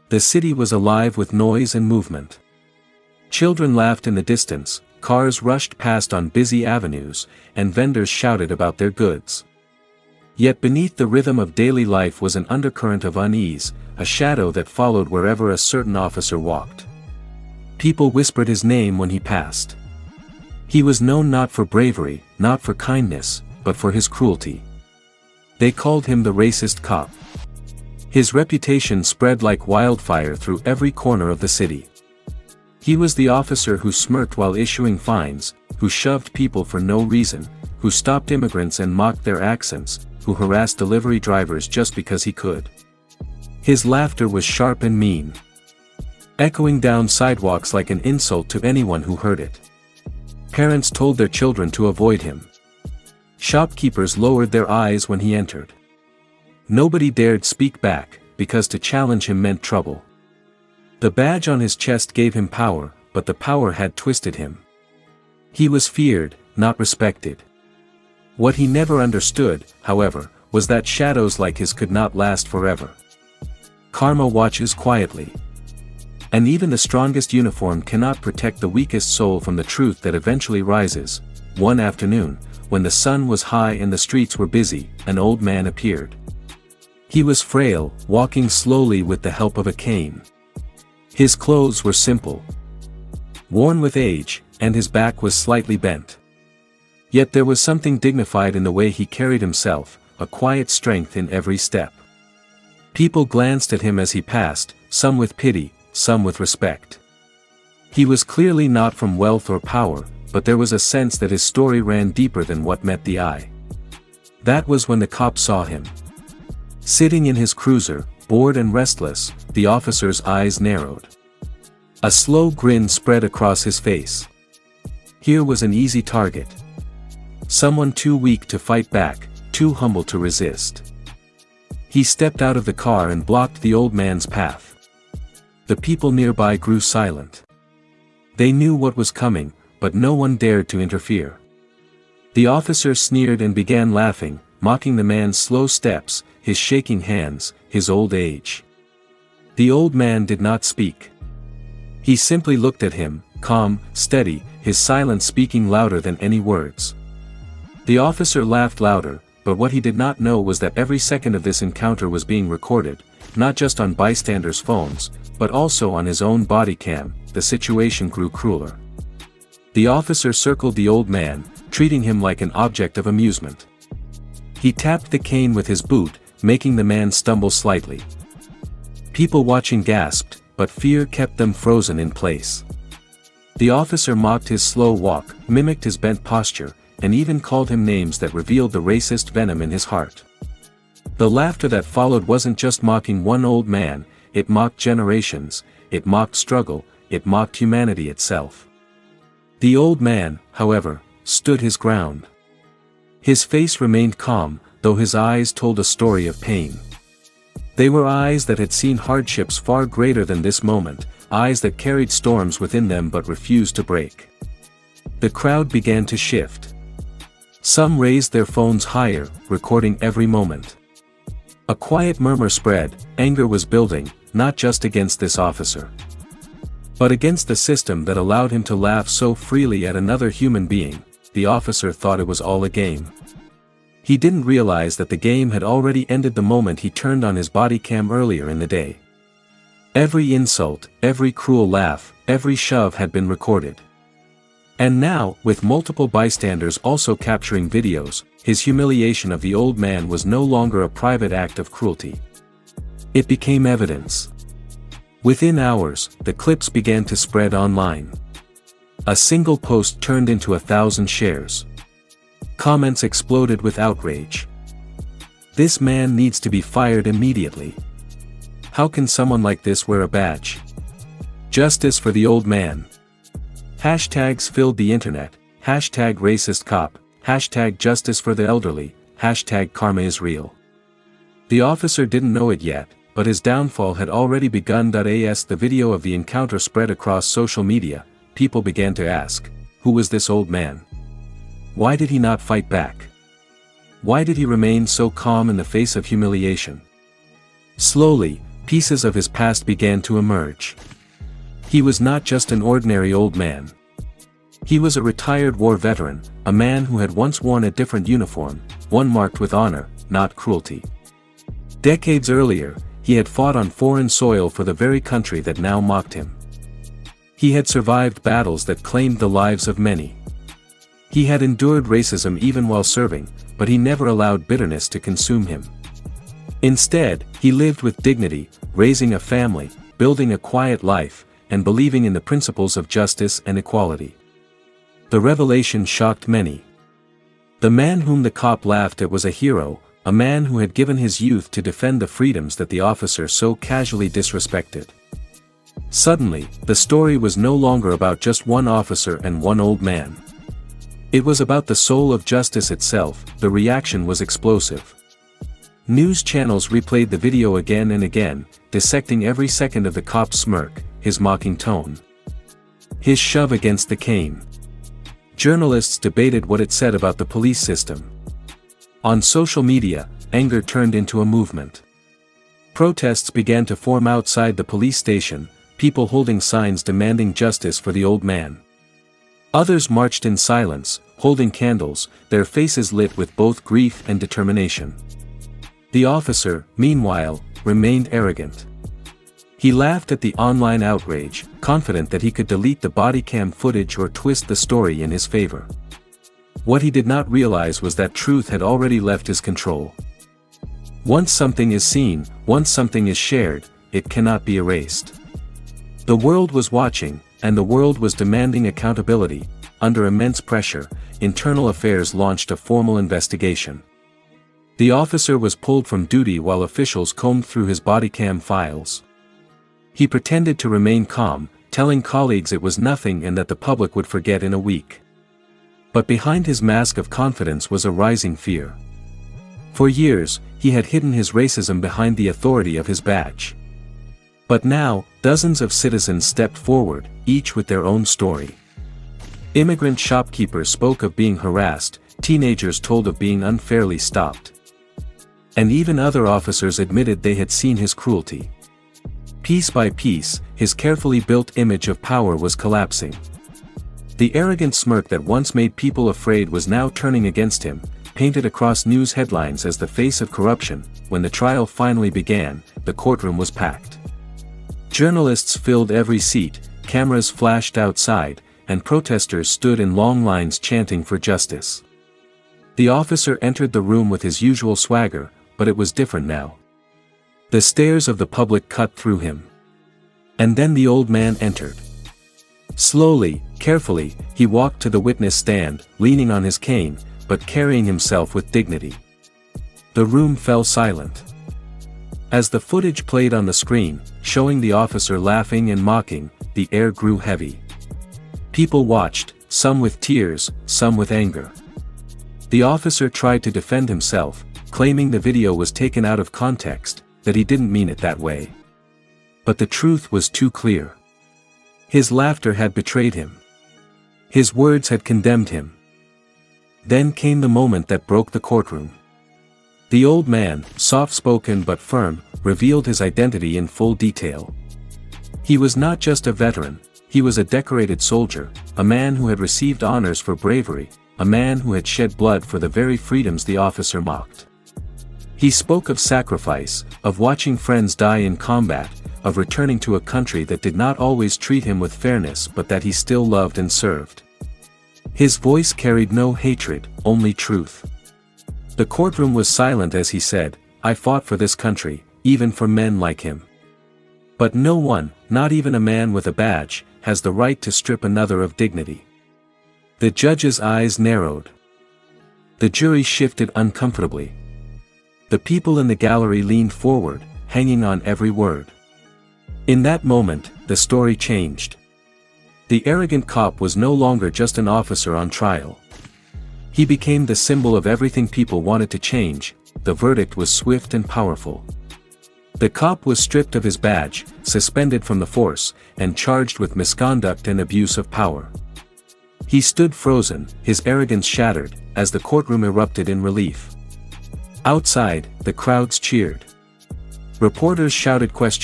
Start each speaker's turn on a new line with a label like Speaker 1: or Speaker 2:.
Speaker 1: The city was alive with noise and movement. Children laughed in the distance, cars rushed past on busy avenues, and vendors shouted about their goods. Yet beneath the rhythm of daily life was an undercurrent of unease, a shadow that followed wherever a certain officer walked. People whispered his name when he passed. He was known not for bravery, not for kindness, but for his cruelty. They called him the racist cop. His reputation spread like wildfire through every corner of the city. He was the officer who smirked while issuing fines, who shoved people for no reason, who stopped immigrants and mocked their accents, who harassed delivery drivers just because he could. His laughter was sharp and mean, echoing down sidewalks like an insult to anyone who heard it. Parents told their children to avoid him. Shopkeepers lowered their eyes when he entered. Nobody dared speak back, because to challenge him meant trouble. The badge on his chest gave him power, but the power had twisted him. He was feared, not respected. What he never understood, however, was that shadows like his could not last forever. Karma watches quietly. And even the strongest uniform cannot protect the weakest soul from the truth that eventually rises. One afternoon, when the sun was high and the streets were busy, an old man appeared. He was frail, walking slowly with the help of a cane. His clothes were simple, worn with age, and his back was slightly bent. Yet there was something dignified in the way he carried himself, a quiet strength in every step. People glanced at him as he passed, some with pity, some with respect. He was clearly not from wealth or power, but there was a sense that his story ran deeper than what met the eye. That was when the cop saw him. Sitting in his cruiser, bored and restless, the officer's eyes narrowed. A slow grin spread across his face. Here was an easy target. Someone too weak to fight back, too humble to resist. He stepped out of the car and blocked the old man's path. The people nearby grew silent. They knew what was coming, but no one dared to interfere. The officer sneered and began laughing, mocking the man's slow steps, his shaking hands, his old age. The old man did not speak. He simply looked at him, calm, steady, his silence speaking louder than any words. The officer laughed louder, but what he did not know was that every second of this encounter was being recorded, not just on bystanders' phones, but also on his own body cam. The situation grew crueler. The officer circled the old man, treating him like an object of amusement. He tapped the cane with his boot, making the man stumble slightly. People watching gasped, but fear kept them frozen in place. The officer mocked his slow walk, mimicked his bent posture, and even called him names that revealed the racist venom in his heart. The laughter that followed wasn't just mocking one old man, it mocked generations, it mocked struggle, it mocked humanity itself. The old man, however, stood his ground. His face remained calm, though his eyes told a story of pain. They were eyes that had seen hardships far greater than this moment, eyes that carried storms within them but refused to break. The crowd began to shift. Some raised their phones higher, recording every moment. A quiet murmur spread, anger was building, not just against this officer, but against the system that allowed him to laugh so freely at another human being. The officer thought it was all a game. He didn't realize that the game had already ended the moment he turned on his body cam earlier in the day. Every insult, every cruel laugh, every shove had been recorded. And now, with multiple bystanders also capturing videos, his humiliation of the old man was no longer a private act of cruelty. It became evidence. Within hours, the clips began to spread online. A single post turned into 1,000 shares. Comments exploded with outrage. This man needs to be fired immediately. How can someone like this wear a badge? Justice for the old man. Hashtags filled the internet, hashtag racist cop, hashtag justice for the elderly, hashtag karma is real. The officer didn't know it yet, but his downfall had already begun. As the video of the encounter spread across social media, people began to ask, who was this old man? Why did he not fight back? Why did he remain so calm in the face of humiliation? Slowly, pieces of his past began to emerge. He was not just an ordinary old man. He was a retired war veteran, a man who had once worn a different uniform, one marked with honor, not cruelty. Decades earlier, he had fought on foreign soil for the very country that now mocked him. He had survived battles that claimed the lives of many. He had endured racism even while serving, but he never allowed bitterness to consume him. Instead, he lived with dignity, raising a family, building a quiet life, and believing in the principles of justice and equality. The revelation shocked many. The man whom the cop laughed at was a hero, a man who had given his youth to defend the freedoms that the officer so casually disrespected. Suddenly, the story was no longer about just one officer and one old man. It was about the soul of justice itself. The reaction was explosive. News channels replayed the video again and again, dissecting every second of the cop's smirk, his mocking tone, his shove against the cane. Journalists debated what it said about the police system. On social media, anger turned into a movement. Protests began to form outside the police station, people holding signs demanding justice for the old man. Others marched in silence, holding candles, their faces lit with both grief and determination. The officer, meanwhile, remained arrogant. He laughed at the online outrage, confident that he could delete the body cam footage or twist the story in his favor. What he did not realize was that truth had already left his control. Once something is seen, once something is shared, it cannot be erased. The world was watching, and the world was demanding accountability. Under immense pressure, Internal Affairs launched a formal investigation. The officer was pulled from duty while officials combed through his body cam files. He pretended to remain calm, telling colleagues it was nothing and that the public would forget in a week. But behind his mask of confidence was a rising fear. For years, he had hidden his racism behind the authority of his badge. But now, dozens of citizens stepped forward, each with their own story. Immigrant shopkeepers spoke of being harassed, teenagers told of being unfairly stopped. And even other officers admitted they had seen his cruelty. Piece by piece, his carefully built image of power was collapsing. The arrogant smirk that once made people afraid was now turning against him, painted across news headlines as the face of corruption. When the trial finally began, the courtroom was packed. Journalists filled every seat, cameras flashed outside, and protesters stood in long lines chanting for justice. The officer entered the room with his usual swagger, but it was different now. The stares of the public cut through him. And then the old man entered. Slowly, carefully, he walked to the witness stand, leaning on his cane, but carrying himself with dignity. The room fell silent. As the footage played on the screen, showing the officer laughing and mocking, the air grew heavy. People watched, some with tears, some with anger. The officer tried to defend himself, claiming the video was taken out of context, that he didn't mean it that way. But the truth was too clear. His laughter had betrayed him. His words had condemned him. Then came the moment that broke the courtroom. The old man, soft-spoken but firm, revealed his identity in full detail. He was not just a veteran, he was a decorated soldier, a man who had received honors for bravery, a man who had shed blood for the very freedoms the officer mocked. He spoke of sacrifice, of watching friends die in combat, of returning to a country that did not always treat him with fairness but that he still loved and served. His voice carried no hatred, only truth. The courtroom was silent as he said, "I fought for this country, even for men like him. But no one, not even a man with a badge, has the right to strip another of dignity." The judge's eyes narrowed. The jury shifted uncomfortably. The people in the gallery leaned forward, hanging on every word. In that moment, the story changed. The arrogant cop was no longer just an officer on trial. He became the symbol of everything people wanted to change. The verdict was swift and powerful. The cop was stripped of his badge, suspended from the force, and charged with misconduct and abuse of power. He stood frozen, his arrogance shattered, as the courtroom erupted in relief. Outside, the crowds cheered. Reporters shouted questions.